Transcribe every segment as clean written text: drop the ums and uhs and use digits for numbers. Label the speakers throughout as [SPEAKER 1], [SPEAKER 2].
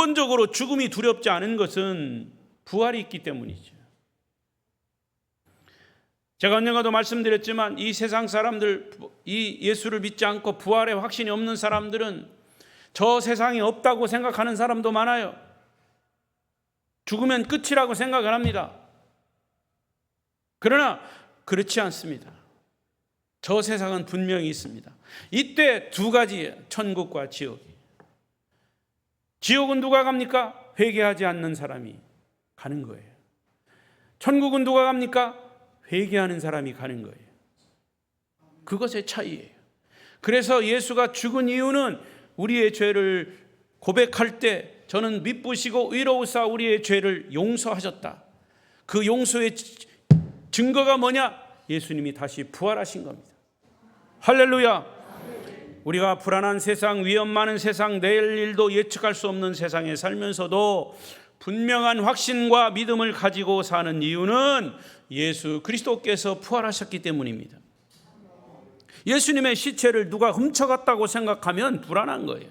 [SPEAKER 1] 근본적으로 죽음이 두렵지 않은 것은 부활이 있기 때문이죠. 제가 언젠가도 말씀드렸지만 이 세상 사람들, 이 예수를 믿지 않고 부활의 확신이 없는 사람들은 저 세상에 없다고 생각하는 사람도 많아요. 죽으면 끝이라고 생각을 합니다. 그러나 그렇지 않습니다. 저 세상은 분명히 있습니다. 이때 두 가지예요. 천국과 지옥이. 지옥은 누가 갑니까? 회개하지 않는 사람이 가는 거예요. 천국은 누가 갑니까? 회개하는 사람이 가는 거예요. 그것의 차이예요. 그래서 예수가 죽은 이유는 우리의 죄를 고백할 때 저는 미쁘시고 의로우사 우리의 죄를 용서하셨다. 그 용서의 증거가 뭐냐? 예수님이 다시 부활하신 겁니다. 할렐루야. 우리가 불안한 세상, 위험 많은 세상, 내일 일도 예측할 수 없는 세상에 살면서도 분명한 확신과 믿음을 가지고 사는 이유는 예수 그리스도께서 부활하셨기 때문입니다. 예수님의 시체를 누가 훔쳐갔다고 생각하면 불안한 거예요.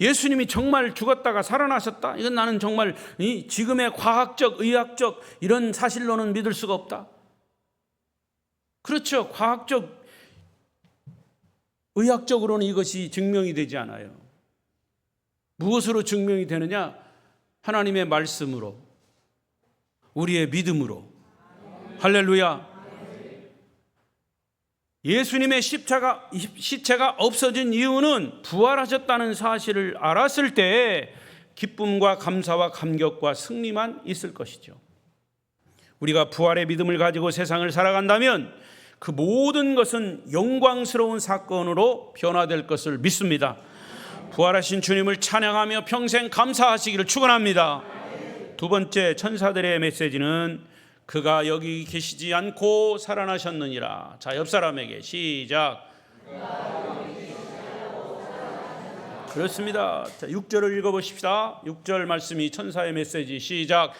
[SPEAKER 1] 예수님이 정말 죽었다가 살아나셨다? 이건 나는 정말 지금의 과학적, 의학적 이런 사실로는 믿을 수가 없다. 그렇죠. 과학적, 의학적으로는 이것이 증명이 되지 않아요. 무엇으로 증명이 되느냐? 하나님의 말씀으로, 우리의 믿음으로. 할렐루야. 예수님의 시체가 없어진 이유는 부활하셨다는 사실을 알았을 때 기쁨과 감사와 감격과 승리만 있을 것이죠. 우리가 부활의 믿음을 가지고 세상을 살아간다면 그 모든 것은 영광스러운 사건으로 변화될 것을 믿습니다. 부활하신 주님을 찬양하며 평생 감사하시기를 축원합니다. 두 번째, 천사들의 메시지는 그가 여기 계시지 않고 살아나셨느니라. 자, 옆 사람에게 시작. 그렇습니다. 자, 6절을 읽어보십시다. 6절 말씀이 천사의 메시지. 시작.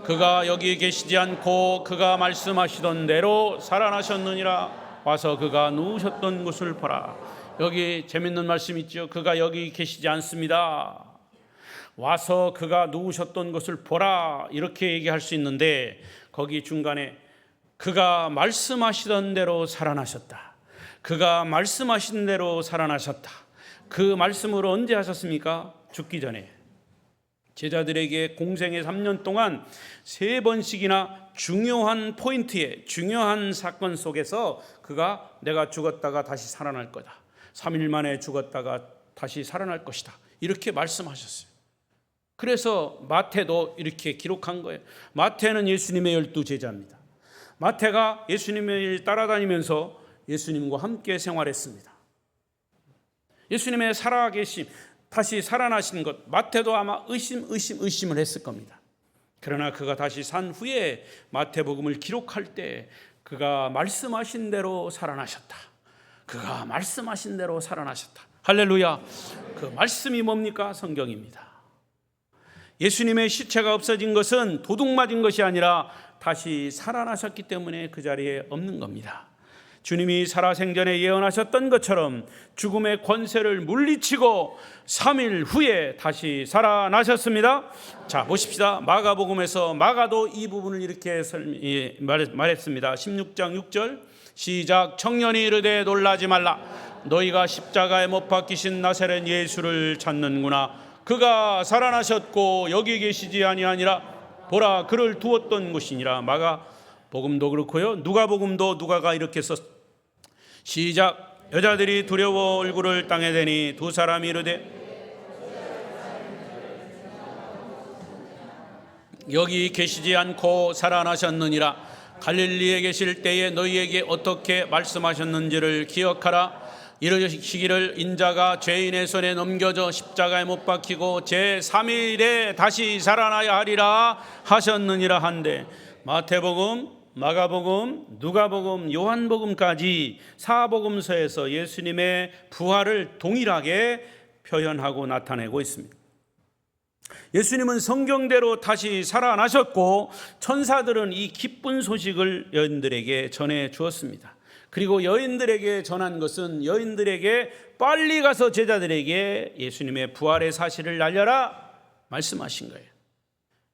[SPEAKER 1] 그가 여기 계시지 않고 그가 말씀하시던 대로 살아나셨느니라. 와서 그가 누우셨던 곳을 보라. 여기 재밌는 말씀 있죠. 그가 여기 계시지 않습니다. 와서 그가 누우셨던 것을 보라, 이렇게 얘기할 수 있는데 거기 중간에 그가 말씀하시던 대로 살아나셨다. 그가 말씀하신 대로 살아나셨다. 그 말씀으로 언제 하셨습니까? 죽기 전에. 제자들에게 공생의 3년 동안 3번씩이나 중요한 포인트에, 중요한 사건 속에서 그가 내가 죽었다가 다시 살아날 거다, 3일 만에 죽었다가 다시 살아날 것이다, 이렇게 말씀하셨어요. 그래서 마태도 이렇게 기록한 거예요. 마태는 예수님의 12제자입니다. 마태가 예수님을 따라다니면서 예수님과 함께 생활했습니다. 예수님의 살아계심, 다시 살아나신 것, 마태도 아마 의심을 했을 겁니다. 그러나 그가 다시 산 후에 마태복음을 기록할 때 그가 말씀하신 대로 살아나셨다. 그가 말씀하신 대로 살아나셨다. 할렐루야. 그 말씀이 뭡니까? 성경입니다. 예수님의 시체가 없어진 것은 도둑 맞은 것이 아니라 다시 살아나셨기 때문에 그 자리에 없는 겁니다. 주님이 살아생전에 예언하셨던 것처럼 죽음의 권세를 물리치고 3일 후에 다시 살아나셨습니다. 자, 보십시다. 마가복음에서 마가도 이 부분을 이렇게 말했습니다. 16장 6절 시작. 청년이 이르되 놀라지 말라. 너희가 십자가에 못 박히신 나사렛 예수를 찾는구나. 그가 살아나셨고 여기 계시지 아니하니라. 보라, 그를 두었던 곳이니라. 마가복음도 그렇고요, 누가복음도 누가가 이렇게 썼습니다. 시작. 여자들이 두려워 얼굴을 땅에 대니 두 사람이 이르되 여기 계시지 않고 살아나셨느니라. 갈릴리에 계실 때에 너희에게 어떻게 말씀하셨는지를 기억하라. 이르시기를 인자가 죄인의 손에 넘겨져 십자가에 못 박히고 제3일에 다시 살아나야 하리라 하셨느니라 한데, 마태복음, 마가복음, 누가복음, 요한복음까지 사복음서에서 예수님의 부활을 동일하게 표현하고 나타내고 있습니다. 예수님은 성경대로 다시 살아나셨고 천사들은 이 기쁜 소식을 여인들에게 전해 주었습니다. 그리고 여인들에게 전한 것은 여인들에게 빨리 가서 제자들에게 예수님의 부활의 사실을 알려라 말씀하신 거예요.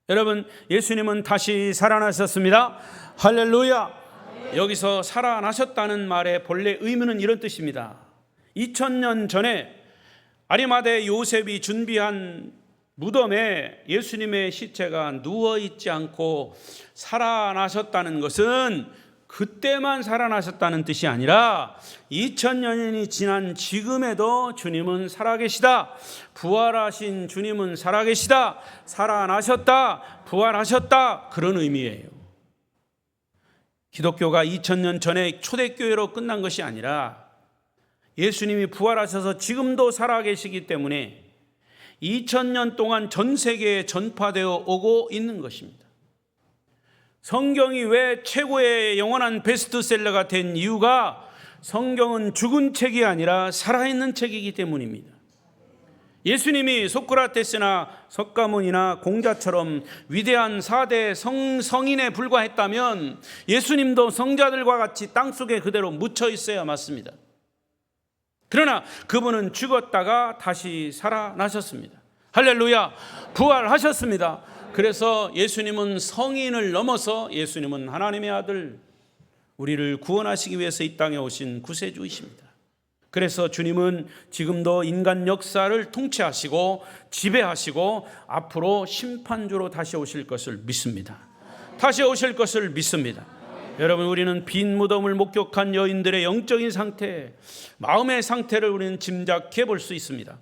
[SPEAKER 1] 여러분, 예수님은 다시 살아나셨습니다. 할렐루야. 여기서 살아나셨다는 말의 본래 의미는 이런 뜻입니다. 2000년 전에 아리마대 요셉이 준비한 무덤에 예수님의 시체가 누워있지 않고 살아나셨다는 것은 그때만 살아나셨다는 뜻이 아니라 2000년이 지난 지금에도 주님은 살아계시다. 부활하신 주님은 살아계시다. 살아나셨다. 부활하셨다. 그런 의미예요. 기독교가 2000년 전에 초대교회로 끝난 것이 아니라 예수님이 부활하셔서 지금도 살아계시기 때문에 2000년 동안 전 세계에 전파되어 오고 있는 것입니다. 성경이 왜 최고의 영원한 베스트셀러가 된 이유가 성경은 죽은 책이 아니라 살아있는 책이기 때문입니다. 예수님이 소크라테스나 석가모니나 공자처럼 위대한 4대 성인에 불과했다면 예수님도 성자들과 같이 땅속에 그대로 묻혀 있어야 맞습니다. 그러나 그분은 죽었다가 다시 살아나셨습니다. 할렐루야. 부활하셨습니다. 그래서 예수님은 성인을 넘어서 예수님은 하나님의 아들, 우리를 구원하시기 위해서 이 땅에 오신 구세주이십니다. 그래서 주님은 지금도 인간 역사를 통치하시고 지배하시고 앞으로 심판주로 다시 오실 것을 믿습니다. 다시 오실 것을 믿습니다. 여러분, 우리는 빈 무덤을 목격한 여인들의 영적인 상태, 마음의 상태를 우리는 짐작해 볼 수 있습니다.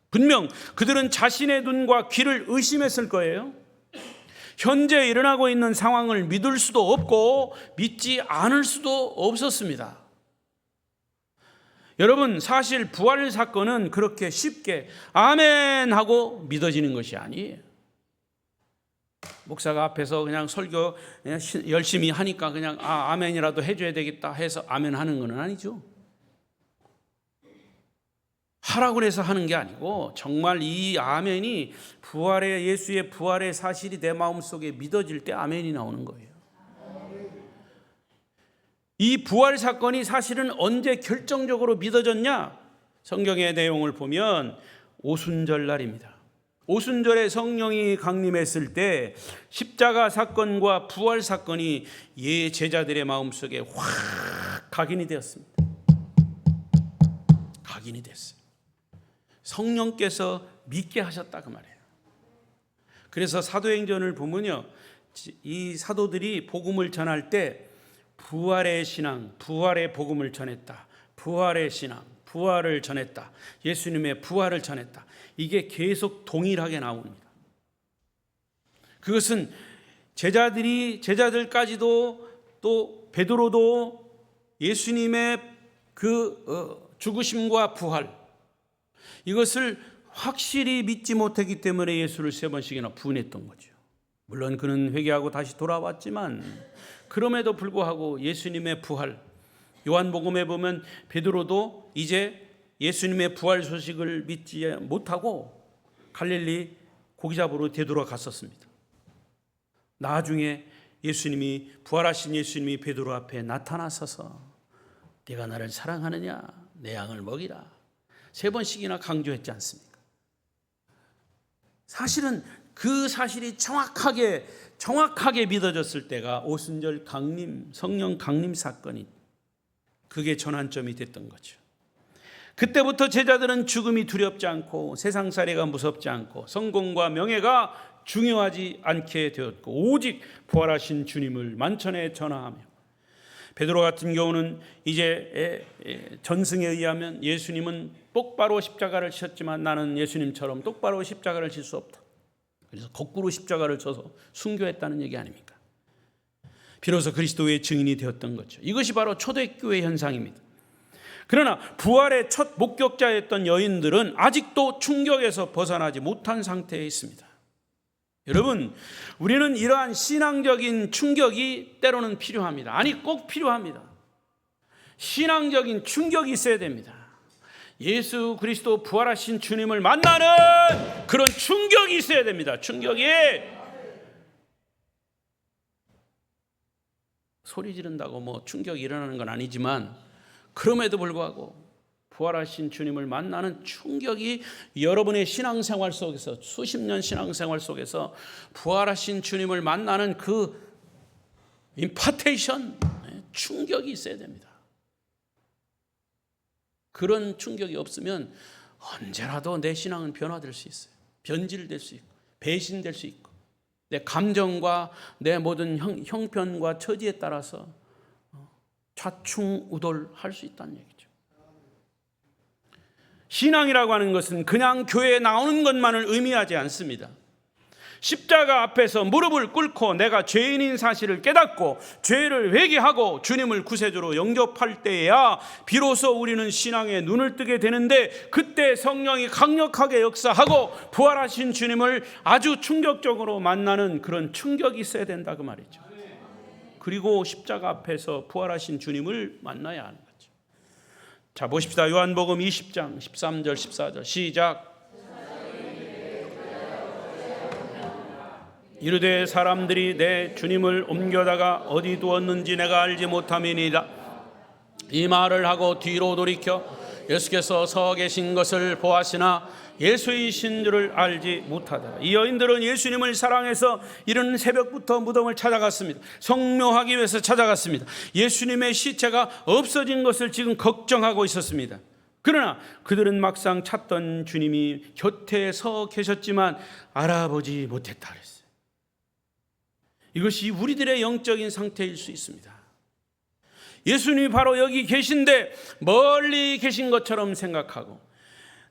[SPEAKER 1] 분명 그들은 자신의 눈과 귀를 의심했을 거예요. 현재 일어나고 있는 상황을 믿을 수도 없고 믿지 않을 수도 없었습니다. 여러분, 사실 부활 사건은 그렇게 쉽게 아멘 하고 믿어지는 것이 아니에요. 목사가 앞에서 그냥 설교 열심히 하니까 그냥 아멘이라도 해줘야 되겠다 해서 아멘 하는 건 아니죠. 하라고 해서 하는 게 아니고 정말 이 아멘이 예수의 부활의 사실이 내 마음속에 믿어질 때 아멘이 나오는 거예요. 이 부활 사건이 사실은 언제 결정적으로 믿어졌냐? 성경의 내용을 보면 오순절 날입니다. 오순절에 성령이 강림했을 때 십자가 사건과 부활 사건이 제자들의 마음속에 확 각인이 되었습니다. 각인이 됐어요. 성령께서 믿게 하셨다 그 말이에요. 그래서 사도행전을 보면요, 이 사도들이 복음을 전할 때 부활의 신앙, 부활의 복음을 전했다. 부활의 신앙, 부활을 전했다. 예수님의 부활을 전했다. 이게 계속 동일하게 나옵니다. 그것은 제자들까지도 또 베드로도 예수님의 죽으심과 부활, 이것을 확실히 믿지 못했기 때문에 예수를 3번씩이나 부인했던 거죠. 물론 그는 회개하고 다시 돌아왔지만 그럼에도 불구하고 예수님의 부활, 요한복음에 보면 베드로도 이제 예수님의 부활 소식을 믿지 못하고 갈릴리 고기 잡으러 되돌아갔었습니다. 나중에 예수님이, 부활하신 예수님이 베드로 앞에 나타나셔서 네가 나를 사랑하느냐? 내 양을 먹이라. 3번씩이나 강조했지 않습니까? 사실은 그 사실이 정확하게 믿어졌을 때가 오순절 강림, 성령 강림 사건이, 그게 전환점이 됐던 거죠. 그때부터 제자들은 죽음이 두렵지 않고 세상살이가 무섭지 않고 성공과 명예가 중요하지 않게 되었고 오직 부활하신 주님을 만천에 전하하며, 베드로 같은 경우는 이제 전승에 의하면 예수님은 똑바로 십자가를 지셨지만 나는 예수님처럼 똑바로 십자가를 질 수 없다. 그래서 거꾸로 십자가를 져서 순교했다는 얘기 아닙니까? 비로소 그리스도의 증인이 되었던 거죠. 이것이 바로 초대교회 현상입니다. 그러나 부활의 첫 목격자였던 여인들은 아직도 충격에서 벗어나지 못한 상태에 있습니다. 여러분, 우리는 이러한 신앙적인 충격이 때로는 필요합니다. 아니, 꼭 필요합니다. 신앙적인 충격이 있어야 됩니다. 예수 그리스도 부활하신 주님을 만나는 그런 충격이 있어야 됩니다. 충격이. 소리 지른다고 뭐 충격이 일어나는 건 아니지만, 그럼에도 불구하고 부활하신 주님을 만나는 충격이 여러분의 신앙생활 속에서, 수십 년 신앙생활 속에서 부활하신 주님을 만나는 그 임파테이션, 충격이 있어야 됩니다. 그런 충격이 없으면 언제라도 내 신앙은 변화될 수 있어요. 변질될 수 있고 배신될 수 있고 내 감정과 내 모든 형편과 처지에 따라서 좌충우돌할 수 있다는 얘기죠. 신앙이라고 하는 것은 그냥 교회에 나오는 것만을 의미하지 않습니다. 십자가 앞에서 무릎을 꿇고 내가 죄인인 사실을 깨닫고 죄를 회개하고 주님을 구세주로 영접할 때에야 비로소 우리는 신앙에 눈을 뜨게 되는데, 그때 성령이 강력하게 역사하고 부활하신 주님을 아주 충격적으로 만나는 그런 충격이 있어야 된다 그 말이죠. 그리고 십자가 앞에서 부활하신 주님을 만나야 하는 거죠. 자, 보십시다. 요한복음 20장 13절 14절 시작. 이르되 사람들이 내 주님을 옮겨다가 어디 두었는지 내가 알지 못함이니라. 이 말을 하고 뒤로 돌이켜 예수께서 서 계신 것을 보았으나 예수이신 줄을 알지 못하더라. 이 여인들은 예수님을 사랑해서 이른 새벽부터 무덤을 찾아갔습니다. 성묘하기 위해서 찾아갔습니다. 예수님의 시체가 없어진 것을 지금 걱정하고 있었습니다. 그러나 그들은 막상 찾던 주님이 곁에 서 계셨지만 알아보지 못했다 그랬어요. 이것이 우리들의 영적인 상태일 수 있습니다. 예수님이 바로 여기 계신데 멀리 계신 것처럼 생각하고,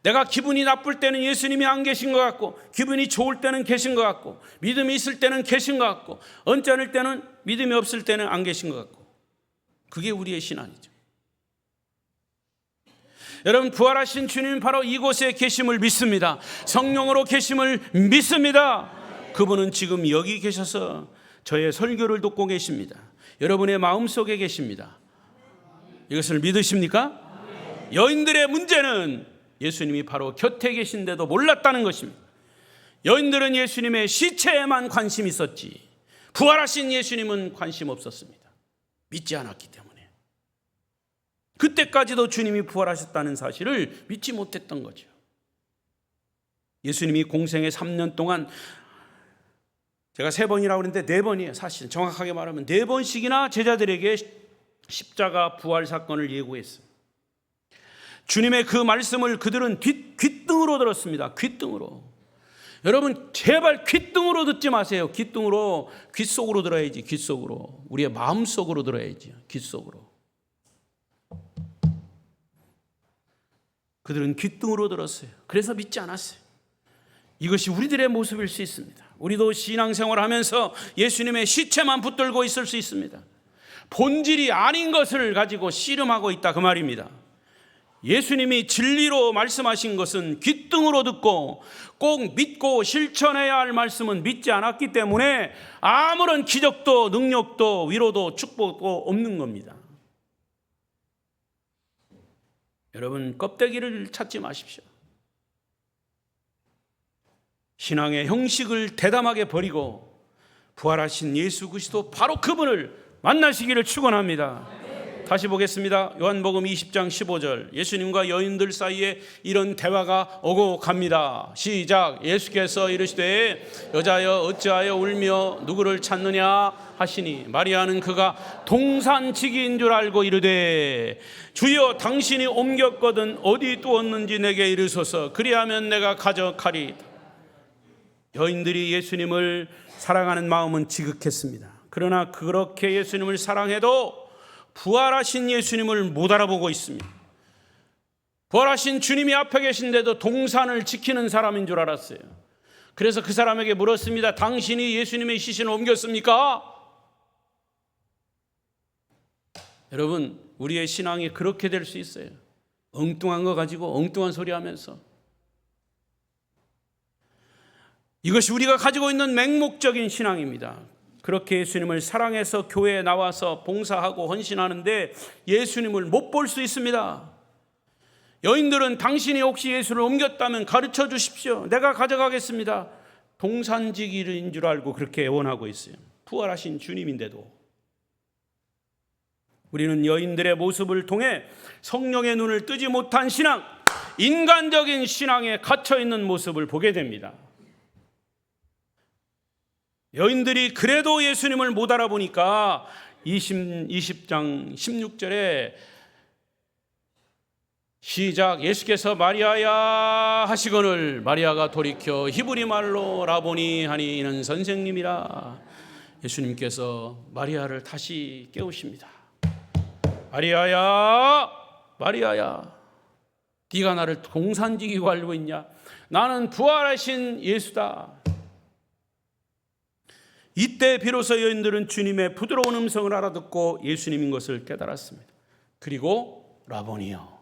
[SPEAKER 1] 내가 기분이 나쁠 때는 예수님이 안 계신 것 같고, 기분이 좋을 때는 계신 것 같고, 믿음이 있을 때는 계신 것 같고, 언짢을 때는, 믿음이 없을 때는 안 계신 것 같고, 그게 우리의 신앙이죠. 여러분, 부활하신 주님 바로 이곳에 계심을 믿습니다. 성령으로 계심을 믿습니다. 그분은 지금 여기 계셔서 저의 설교를 듣고 계십니다. 여러분의 마음속에 계십니다. 이것을 믿으십니까? 여인들의 문제는 예수님이 바로 곁에 계신데도 몰랐다는 것입니다. 여인들은 예수님의 시체에만 관심이 있었지 부활하신 예수님은 관심 없었습니다. 믿지 않았기 때문에. 그때까지도 주님이 부활하셨다는 사실을 믿지 못했던 거죠. 예수님이 공생의 3년 동안, 제가 3번이라고 그랬는데 4번이에요. 사실 정확하게 말하면 4번씩이나 제자들에게 십자가 부활 사건을 예고했어요. 주님의 그 말씀을 그들은 귓등으로 들었습니다. 귓등으로. 여러분, 제발 귓등으로 듣지 마세요. 귓등으로, 귓속으로 들어야지. 귓속으로. 우리의 마음속으로 들어야지. 귓속으로. 그들은 귓등으로 들었어요. 그래서 믿지 않았어요. 이것이 우리들의 모습일 수 있습니다. 우리도 신앙생활을 하면서 예수님의 시체만 붙들고 있을 수 있습니다. 본질이 아닌 것을 가지고 씨름하고 있다 그 말입니다. 예수님이 진리로 말씀하신 것은 귓등으로 듣고 꼭 믿고 실천해야 할 말씀은 믿지 않았기 때문에 아무런 기적도 능력도 위로도 축복도 없는 겁니다. 여러분, 껍데기를 찾지 마십시오. 신앙의 형식을 대담하게 버리고 부활하신 예수 그리스도 바로 그분을 만나시기를 축원합니다. 다시 보겠습니다. 요한복음 20장 15절. 예수님과 여인들 사이에 이런 대화가 오고 갑니다. 시작. 예수께서 이르시되 여자여 어찌하여 울며 누구를 찾느냐 하시니 마리아는 그가 동산지기인 줄 알고 이르되 주여 당신이 옮겼거든 어디 두었는지 내게 이르소서 그리하면 내가 가져가리이다. 여인들이 예수님을 사랑하는 마음은 지극했습니다. 그러나 그렇게 예수님을 사랑해도 부활하신 예수님을 못 알아보고 있습니다. 부활하신 주님이 앞에 계신데도 동산을 지키는 사람인 줄 알았어요. 그래서 그 사람에게 물었습니다. 당신이 예수님의 시신을 옮겼습니까? 여러분, 우리의 신앙이 그렇게 될 수 있어요. 엉뚱한 거 가지고 엉뚱한 소리 하면서. 이것이 우리가 가지고 있는 맹목적인 신앙입니다. 그렇게 예수님을 사랑해서 교회에 나와서 봉사하고 헌신하는데 예수님을 못 볼 수 있습니다. 여인들은 당신이 혹시 예수를 옮겼다면 가르쳐 주십시오. 내가 가져가겠습니다. 동산지기인 줄 알고 그렇게 애원하고 있어요. 부활하신 주님인데도. 우리는 여인들의 모습을 통해 성령의 눈을 뜨지 못한 신앙, 인간적인 신앙에 갇혀있는 모습을 보게 됩니다. 여인들이 그래도 예수님을 못 알아보니까 20장 16절에 시작, 예수께서 마리아야 하시거늘 마리아가 돌이켜 히브리 말로 라보니 하니 이는 선생님이라. 예수님께서 마리아를 다시 깨우십니다. 마리아야, 마리아야, 네가 나를 동산지기고 알고 있냐? 나는 부활하신 예수다. 이때 비로소 여인들은 주님의 부드러운 음성을 알아듣고 예수님인 것을 깨달았습니다. 그리고 라보니요,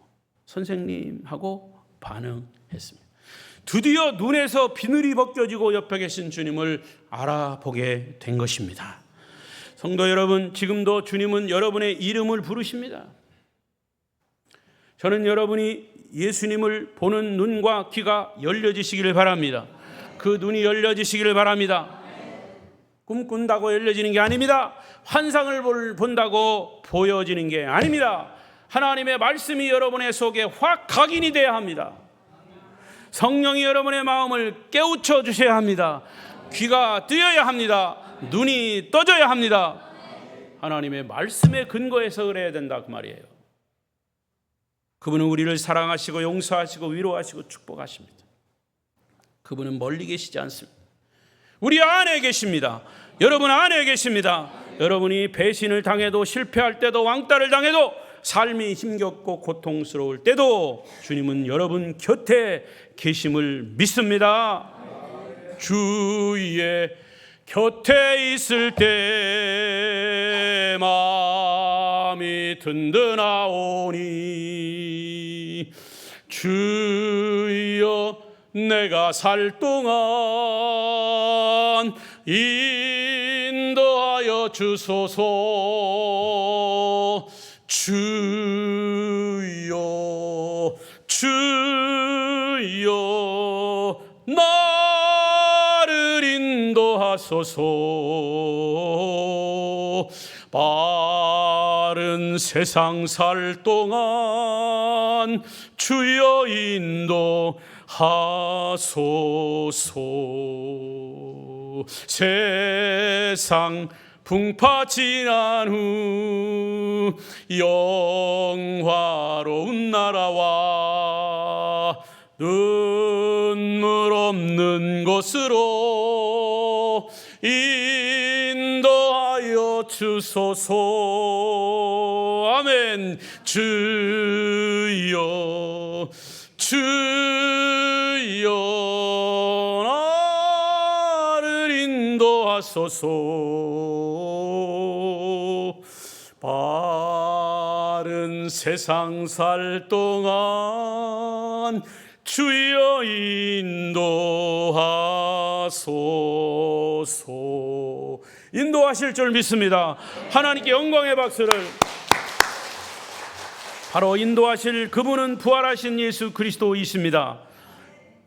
[SPEAKER 1] 선생님 하고 반응했습니다. 드디어 눈에서 비늘이 벗겨지고 옆에 계신 주님을 알아보게 된 것입니다. 성도 여러분, 지금도 주님은 여러분의 이름을 부르십니다. 저는 여러분이 예수님을 보는 눈과 귀가 열려지시기를 바랍니다. 그 눈이 열려지시기를 바랍니다. 꿈꾼다고 열려지는 게 아닙니다. 환상을 본다고 보여지는 게 아닙니다. 하나님의 말씀이 여러분의 속에 확 각인이 돼야 합니다. 성령이 여러분의 마음을 깨우쳐 주셔야 합니다. 귀가 뜨여야 합니다. 눈이 떠져야 합니다. 하나님의 말씀에 근거해서 그래야 된다, 그 말이에요. 그분은 우리를 사랑하시고 용서하시고 위로하시고 축복하십니다. 그분은 멀리 계시지 않습니다. 우리 안에 계십니다. 여러분 안에 계십니다. 여러분이 배신을 당해도, 실패할 때도, 왕따를 당해도, 삶이 힘겹고 고통스러울 때도 주님은 여러분 곁에 계심을 믿습니다. 주의 곁에 있을 때 마음이 든든하오니 주여 내가 살 동안 인도하여 주소서. 주여 주여 나를 인도하소서. 바른 세상 살 동안 주여 인도하소서. 세상 풍파 지난 후 영화로운 나라와 눈물 없는 곳으로 인도하여 주소서. 아멘. 주여 주여 나를 인도하소서. 바른 세상 살 동안 주여 인도하소서. 인도하실 줄 믿습니다. 하나님께 영광의 박수를. 바로 인도하실 그분은 부활하신 예수 그리스도이십니다.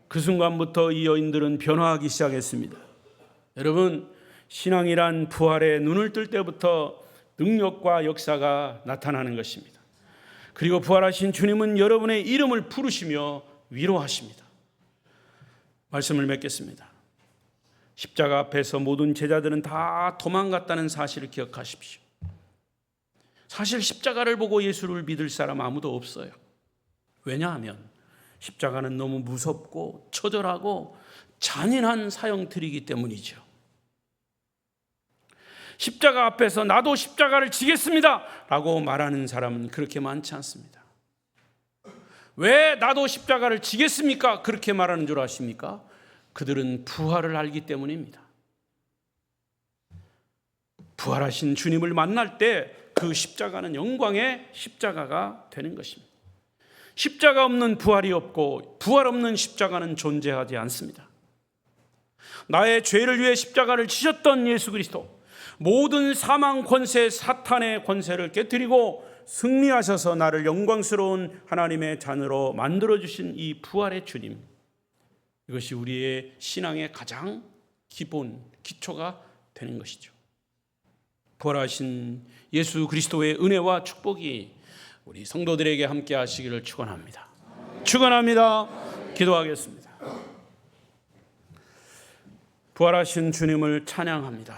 [SPEAKER 1] 그 순간부터 이 여인들은 변화하기 시작했습니다. 여러분, 신앙이란 부활의 눈을 뜰 때부터 능력과 역사가 나타나는 것입니다. 그리고 부활하신 주님은 여러분의 이름을 부르시며 위로하십니다. 말씀을 맺겠습니다. 십자가 앞에서 모든 제자들은 다 도망갔다는 사실을 기억하십시오. 사실 십자가를 보고 예수를 믿을 사람 아무도 없어요. 왜냐하면 십자가는 너무 무섭고 처절하고 잔인한 사형틀이기 때문이죠. 십자가 앞에서 나도 십자가를 지겠습니다 라고 말하는 사람은 그렇게 많지 않습니다. 왜 나도 십자가를 지겠습니까? 그렇게 말하는 줄 아십니까? 그들은 부활을 알기 때문입니다. 부활하신 주님을 만날 때 그 십자가는 영광의 십자가가 되는 것입니다. 십자가 없는 부활이 없고 부활 없는 십자가는 존재하지 않습니다. 나의 죄를 위해 십자가를 지셨던 예수 그리스도, 모든 사망 권세, 사탄의 권세를 깨뜨리고 승리하셔서 나를 영광스러운 하나님의 자녀로 만들어주신 이 부활의 주님, 이것이 우리의 신앙의 가장 기본, 기초가 되는 것이죠. 부활하신 예수 그리스도의 은혜와 축복이 우리 성도들에게 함께 하시기를 축원합니다. 축원합니다. 기도하겠습니다. 부활하신 주님을 찬양합니다.